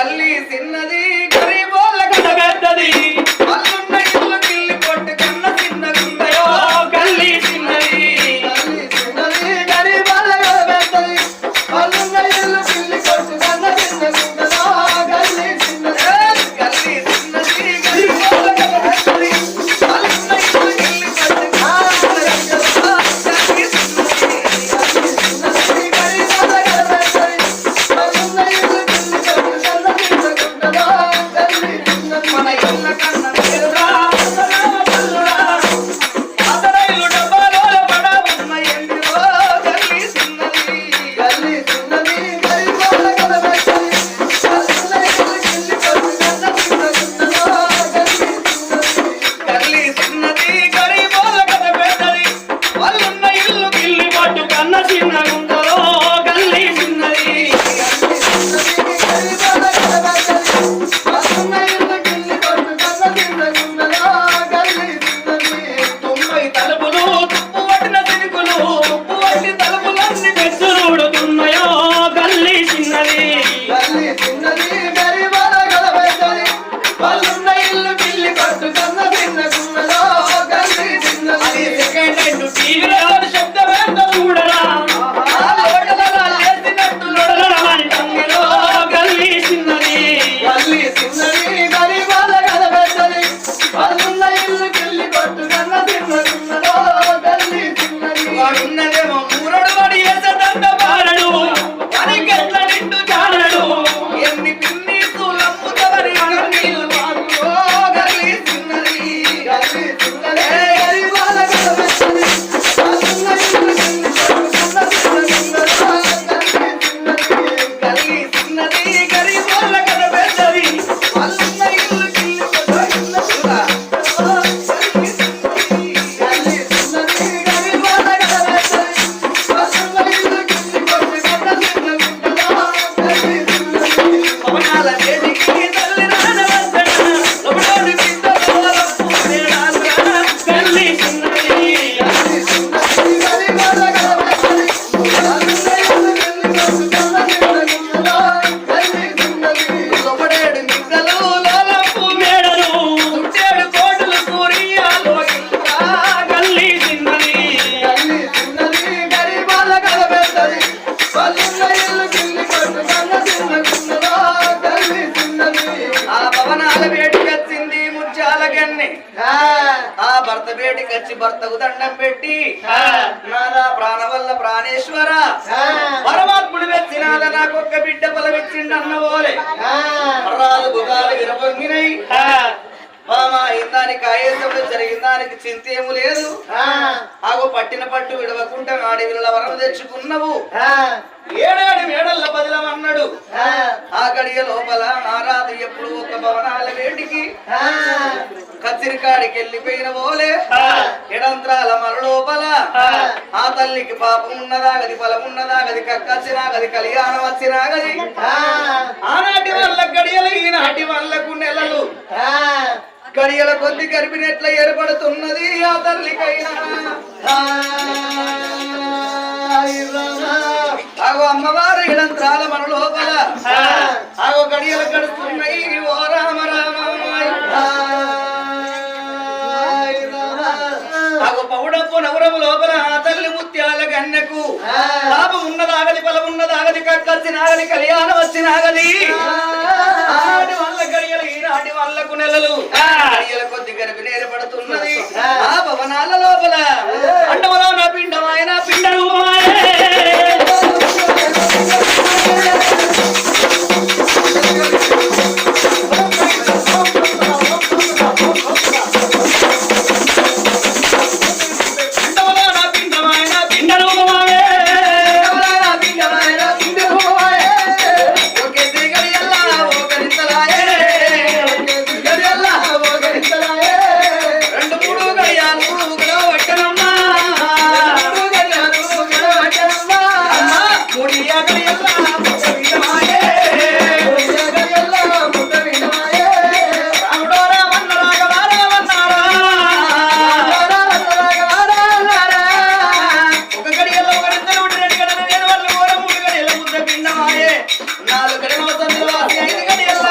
గల్లీ చిన్నది గరీబోళ్ళ కథ పెద్దది వాళ్ళున్న ఇల్లు గిల్లి కొట్టు కన్న చిన్నగుందయో గల్లీ చిన్నది గరీబోళ్ళ కథ పెద్దది వాళ్ళున్న ఇల్లు గిల్లి కొట్టు కన్న చిన్నగుందయో గల్లీ చిన్నది గల్లీ చిన్నది గరీబోళ్ళ కథ పెద్దది వాళ్ళున్న ఇల్లు గిల్లి కొట్టు భర్తకు దండం పెట్టి నాదా ప్రాణ వల్ల ప్రాణేశ్వర పరమాత్ముడు వెచ్చినాద నాకొక్క బిడ్డ బలమిచ్చిండు అన్నవోలే రాదు భుగాలు విరపొంగినై మామ ఇందానికి ఆయేసంలో జరిగిన దానికి చింతేము లేదు ఆగో పట్టిన పట్టు విడవకుండా ఆడవిల వరం తెచ్చుకున్నావు ఏడేడు మేడల్ల బదిలమన్నాడు ఆ గడియ లోపల నారాదు ఎప్పుడు ఒక భవనాల వేటికి కత్తిరికాడికి వెళ్ళిపోయిన పోలే ఎడంత్రాల మర లోపల ఆ తల్లికి పాపం ఉన్నదా గది ఫలం ఉన్నదా గది కక్కచ్చినా గది కళ్యాణం వచ్చినా గది ఆనాటి వల్ల గడియలు ఈనాటి వాళ్ళకు నెలలు గడియల కొద్ది గర్భిణెట్ల ఏర్పడుతున్నది ఆ తల్లికైనా ఆగో అమ్మవారు ఇడంత్రాల మన లోపల ఆగో గడియలు గడుస్తున్నాయి ఓ రామ రామ ఆగో పౌడప్పు నవరము లోపల ఆ తల్లి ముత్యాల గన్నెకు లాభం ఉన్నదాగది బలం ఉన్నదాగది కక్కచ్చి నాగలి కళ్యాణం వచ్చి నాగలి ఆనాటి వల్ల గడియలు ఈనాటి వాళ్ళకు నెలలు గడియల కొద్ది గర్భి నేర్పడుతున్నది ఆ భవనాల లోపల అండవలో నా పిండమాయన పిండ రూపమాయే నాలుగు గడియల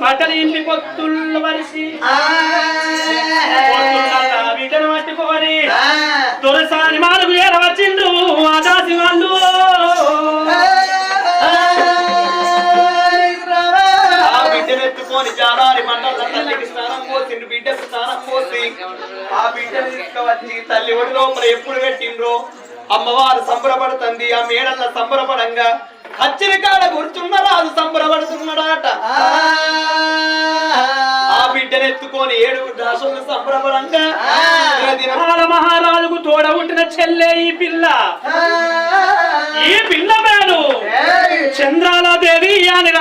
బట్టలు ఇంటి పొత్తుళ్ళు వరిసి బిడ్డను పట్టుకొని తొలిసారి మాలకు చేరవచ్చిండు ఆ దాసి వాళ్ళు. ఆ బిడ్డనెత్తుకొని జాలారి మండల తల్లికి స్నానం పోసిండు, బిడ్డకు స్నానం పోసి ఆ బిడ్డను తీసుకువచ్చి తల్లి ఒడి లోపల ఎప్పుడు పెట్టిండ్రో అమ్మవారు సంబరపడుతుంది. ఆ మేడల్ల సంబరపడంగా అచ్చిన కాడ కూర్చున్న రాజు సంబరపడుతున్నాడట. ఆ బిడ్డనెత్తుకొని 7 దాసులు సంబరపడంగా మహారాజుకు తోడ ఉంటిన చెల్లె ఈ పిల్ల. ఈ పిల్ల పేరు చంద్రాల దేవి అని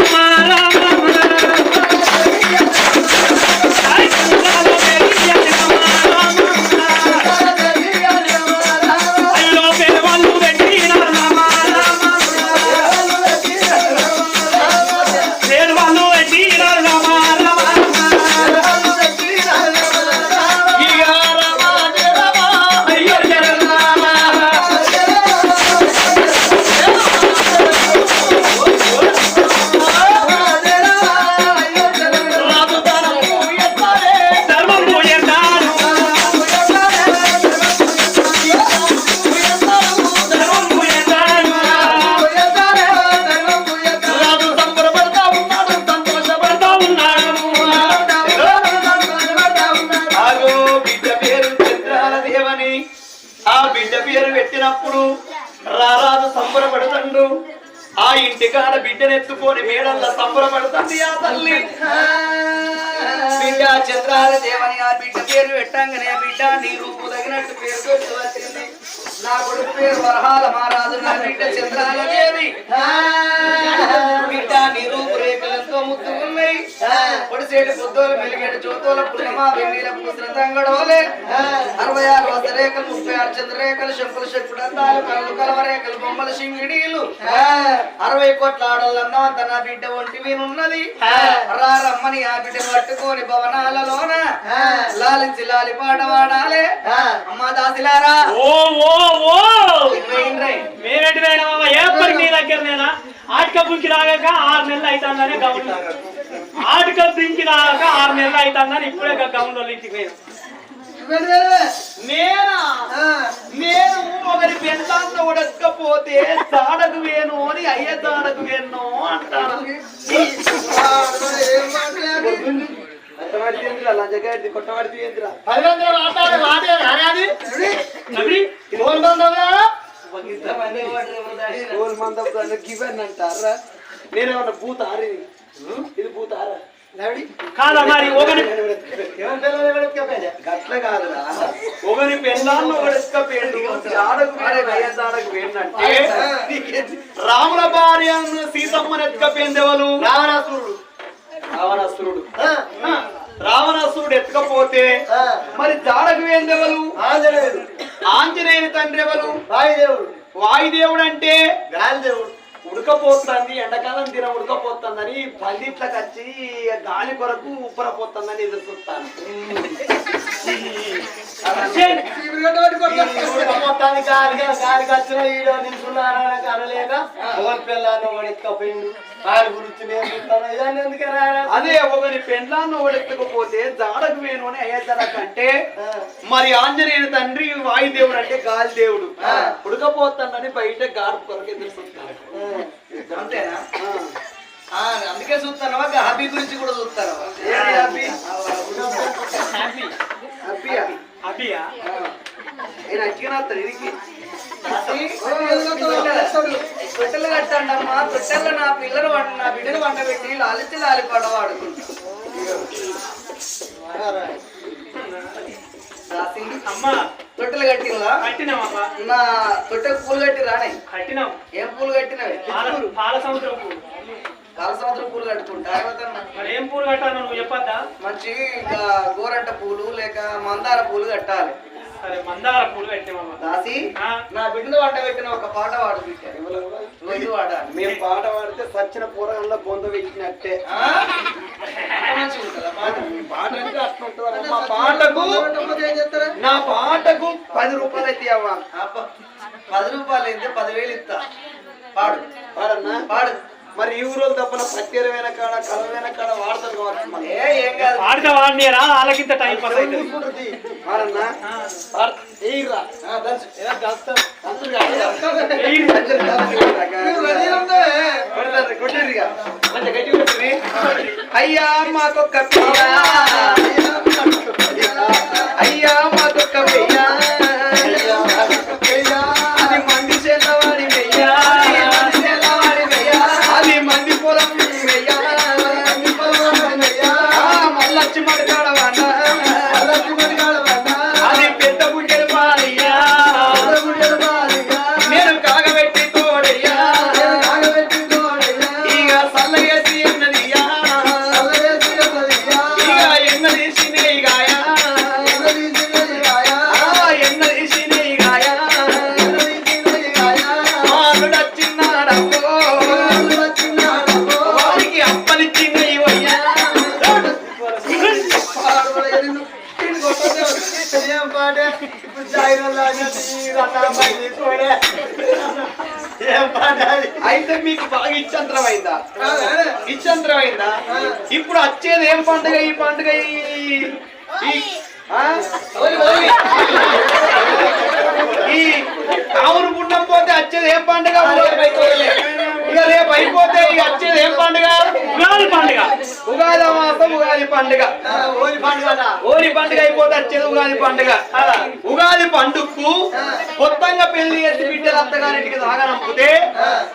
రారాజు సంబరపడుతుండు. ఆ ఇంటికాడ బిడ్డనెత్తుకొని మేడల్లో సంబరపడుతుంది ఆ తల్లి. బిడ్డ చంద్రాల దేవని ఆ బిడ్డ పేరు పెట్టంగానే బిడ్డ నీ రూపు తగినట్టు పేరు పెట్టి వచ్చింది. నా కొడుకు పేరు వరహాల మహారాజు, నా బిడ్డ చంద్రాల దేవి. బిడ్డ నీ రూపు రేఖలతో ముద్దుకున్నాయి. పొడిసేటి పొద్దులు మెలిగేటి జ్యోతుల పుల్లమా వెన్నీల పూసిన తంగడోలే 66 వసరేఖలు 36 చంద్రరేఖలు శంకులు శంకుడంతాలు కళ్ళు కలవరేఖలు బొమ్మల సింగిడీలు 60 కోట్ల ఆడోళ్ళన్నా అంత నా బిడ్డ ఒంటి మీనున్నది. రమ్మని ఆ బిడ్డను పట్టుకొని భవనాలలోన లాలించి లాలి పాట వాడాలే. అమ్మా దాసిలారా నీ దగ్గర నేనా ఆటిక బుంకి రాగాక 6 నెలలు అవుతుందని గమని ఆటిక బుంకి రాగాక 6 నెలలు అవుతుందని ఇప్పుడే గమనంలో ఇంటికి పోయాను. నేను ఒకరి పెంచాంత ఉడకపోతే తాడకు వేను అని అయ్యే తాడకు వేను అంటాను. కొట్టబడి అంటారా? నేనేమన్నా భూతారి ఇది భూతారా కాదా? మరి గట్ల కాదురా, ఒకరి పెళ్ళాన్ని ఒకడెత్తుకపోయిండు జాడకు జాడకు వేండంటే రాముల భార్య సీతమ్మని ఎత్తుకపోయింది ఎవరు? రావణాసురుడు. రావణాసురుడు ఎత్తుకపోతే మరి జాడకు వేంది ఎవరు? ఆంజనేయుని తండ్రి ఎవరు? వాయుదేవుడు అంటే గాలిదేవుడు. ఉడకపోతుంది, ఎండాకాలం దిన ఉడకపోతుందని పల్లిట్లకు వచ్చి గాలి కొరకు ఉప్పరపోతుందని ఎదురు చూస్తాను. గాలికి వచ్చిన ఈడో నిలుచున్నారని అనలేక పిల్లాన్ని ఓడెత్తుకపోయిండు. ఆయన గురించి నేను చూస్తాను. ఇదాన్ని ఎందుకే రాయడా? అదే ఒకరి పెండ్లాన్ని ఓడెత్తకపోతే జాడకు వేను అని అయ్యేసరకంటే మరి ఆంజనేయుని తండ్రి వాయుదేవుడు అంటే గాలి దేవుడు. ఉడకపోతుందని బయట గాడుపు కొరకు ఎదురు చూస్తాను. అంతేనా? అందుకే చూస్తానవా? హ్యాపీ గురించి కూడా చూస్తానవా? తొట్టెలు కట్టండమ్మా. తొట్టెల్లో నా పిల్లలు నా బిడ్డలు వండబెట్టి లాలిచి లాలి పడవాడుకుంటా. అమ్మా తొట్టెలు కట్టినవా? కట్టినామమ్మా. నా తొట్టెకు పూలు కట్టి రానే కట్టినాం. ఏం పూలు కట్టినవి? పాల సముద్రం పూలు. పాల సముద్రం పూలు కట్టుకుంటా. మరి ఏం పూలు కట్టాను నువ్వు చెప్పద్దా? మంచి గోరంట పూలు లేక మందార పూలు కట్టాలి. సరే మందార పూలు కట్టినామమ్మా. దాసి నా బిడ్డను వంట పెట్టిన ఒక పాట పాడు. వాడాలి. మేము పాట పాడితే సచ్చిన పూర్వంలో బొంద పెట్టినట్టే. నా పాటకు 10 రూపాయలు అయితే అవ్వ. 10 రూపాయలు అయితే 10,000 ఇస్తా. పాడు పాడన్నా పాడు. మరి ఈ ఊరు తప్పన పత్తెరమైన కాడ కలవైన కాడ వాడతారు కావచ్చు మరి. ఏం కాదు ఆడితే వాడినిరా వాళ్ళకింత టైం పాస్ అవుతుంది చూసుకుంటుంది. వాడన్నా ఏయ్రా. అయ్యా మాకొక్క పిల్ల అయ్యా మాకొక్క పిల్ల అది మంది చేతవాడి వెయ్యా అది మంది పొలం వెయ్యా మల్లచ్చి మడకాడవాడ అది పెద్ద బుడ్డెలు పాలయ్యా నేను కాగబెట్టి తోడయ్యా ఇక సల్లగేసి ఎన్నదియ్యా ఇక ఎన్న తీసినే గాయా ఎన్న తీసినే గాయా మానుడచ్చిన్నాడమ్మో వారికి అప్పలిచ్చినవి అయ్యా ఏం పాట ఇప్పుడు జాయిన్ ఏం పాట అది? అయితే మీకు బాగా ఇచ్చంతరమైందా ఇచ్చంతరమైందా ఇప్పుడు వచ్చేది ఏం పండుగ ఈ పండుగ ఈ ఆవును గుండం పోతే వచ్చేది ఏం పండుగ ఇక రేపు అయిపోతే ఇక వచ్చేది ఏం పండుగ ఉగాది పండుగ ఉగాది మాసం ఉగాది పండుగ ఓరి పండుగ ఓరి పండుగ అయిపోతే వచ్చేది ఉగాది పండుగ ఉగాది పండుగకు కొత్తగా పెళ్లి చేసి బిడ్డలు అత్తగారింటికి సాగనంపితే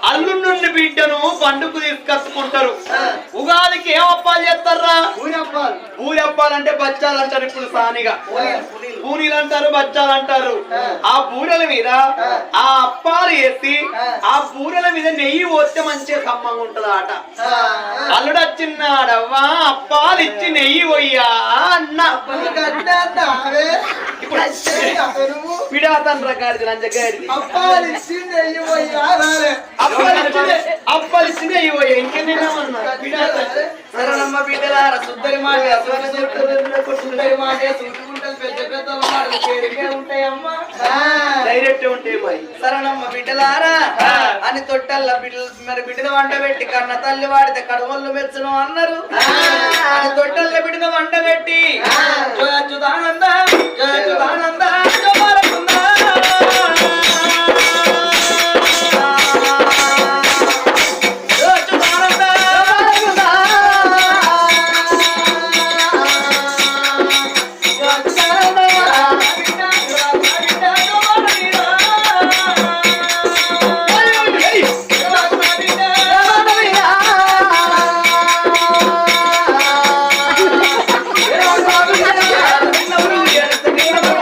అల్లు నుండి బిడ్డను పండుగకు తీసుకొచ్చుకుంటారు ఉగాదికి ఏం అప్పాలు చేస్తారా ఊరప్పాలు పూరి అప్పాలంటే బచ్చాలు అంటారు ఇప్పుడు సానిగా పూనీలు అంటారు బచ్చాలు అంటారు ఆ బూరెల మీద ఆ అప్పాలు వేసి ఆ బూరెల మీద నెయ్యి పోస్తే మంచిగా కమ్మంగా ఉంటది ఆట అల్లుడొచ్చిన్నాడవ్వా అప్పాలు ఇచ్చి నెయ్యి పోయ్యా అన్న ఇప్పుడు పిడాతన్ రకాడిది లంచగాడిది అప్పాలిచ్చి నెయ్యి పోయా ఇంకేనేమన్నా సరేనమ్మ బిడ్డలారా సుద్దరి మాట సుద్దరి మాట సుట్టుకుంటారు పెద్ద పెద్ద మాటలు చేరికే ఉంటాయమ్మా డైరెక్ట్ ఉంటాయి మరి సరేనమ్మ బిడ్డలారా అని తొట్టల్ల బిడ్డలు మరి బిడ్డను వంట పెట్టి కన్న తల్లి వాడితే కడవళ్ళు మెచ్చను అన్నారు అని తొట్టల్ల బిడ్డను వంట పెట్టి జోచుదానంద జోచుదానంద జోమాలకుందా ఎవరు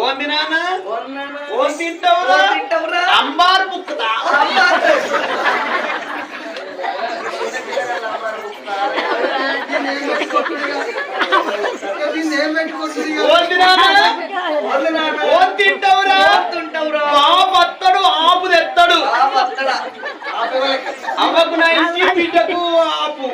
ఓంది నాన్న ఓం తింటావురా అంబార్ బుక్కుతా ఓంది నాన్న ఓం తింటావురా బాపత్తడు ఆపు తెత్తడు అవ్వకు నా ఇంటి బిడ్డకు ఆపు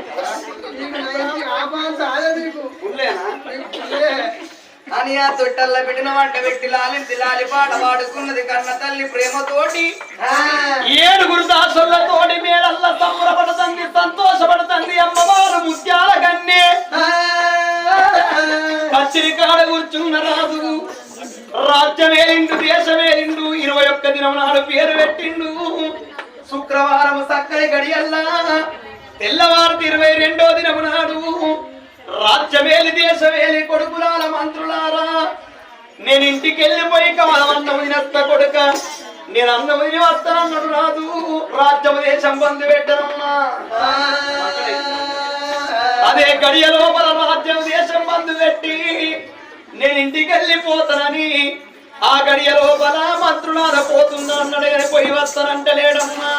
అని ఆ తొట్టల్ల పెట్టిన వంట పెట్టి లాలింది లాలి పాట పాడుకున్నది కన్న తల్లి ప్రేమతోటి ఏడుగురు దాసులతోటి మేడల్ల సంబరపడుతుంది సంతోషపడుతుంది అమ్మవారు ముత్యాల కన్నే కచ్చిరి కాడ కూర్చున్న రాజు రాజ్యమేలిండు దేశమేలిండు 21 దినం నాడు పేరు పెట్టిండు శుక్రవారం సక్కని గడియల్లా తెల్లవారు 22వ దినము నాడు రాజ్యమేలి దేశమేలి కొడుకులాల మంత్రులారా నేను ఇంటికి వెళ్ళిపోయి కమలమన్నం తినత్త కొడుక నేను అన్నం తిని వస్తానన్నాడు రాదు రాజ్యము దేశం బంధు పెట్టనమ్మా అదే గడియ లోపల రాజ్యం దేశం బంధు పెట్టి నేను ఇంటికి వెళ్ళిపోతానని ఆ గడియ లోపల మంత్రులార పోతున్నా అన్నాడు కానీ పోయి వస్తానంటలేడమ్మా